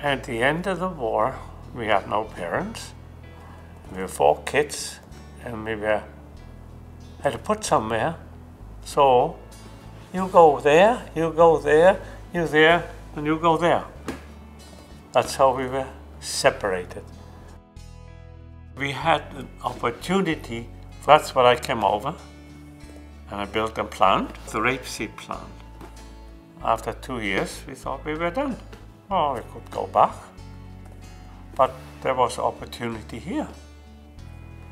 At the end of the war, we had no parents. We were 4 kids, and had to put somewhere. So you go there, you go there, you there, and you go there. That's how we were separated. We had an opportunity. That's what I came over, and I built a plant, the rapeseed plant. After 2 years, we thought we were done. Oh, we could go back, but there was opportunity here.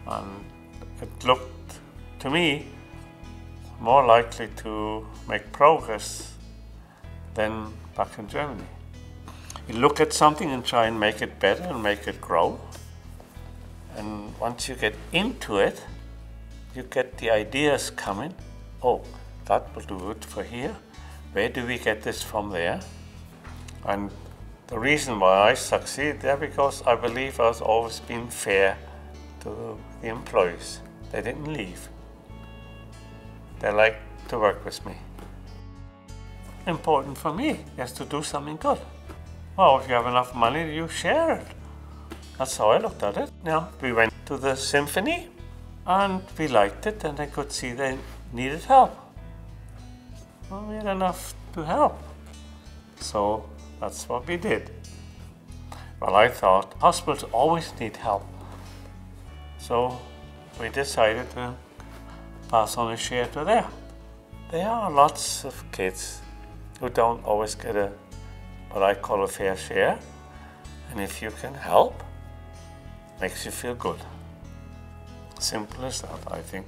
And it looked, to me, more likely to make progress than back in Germany. You look at something and try and make it better and make it grow. And once you get into it, you get the ideas coming. Oh, that will do it for here. Where do we get this from there? And the reason why I succeed there, because I believe I've always been fair to the employees. They didn't leave. They liked to work with me. Important for me is to do something good. Well, if you have enough money, you share it. That's how I looked at it. Yeah, we went to the symphony and we liked it, and I could see they needed help. Well, we had enough to help. So that's what we did. Well, I thought hospitals always need help. So we decided to pass on a share to there. There are lots of kids who don't always get what I call a fair share. And if you can help, makes you feel good. Simple as that, I think.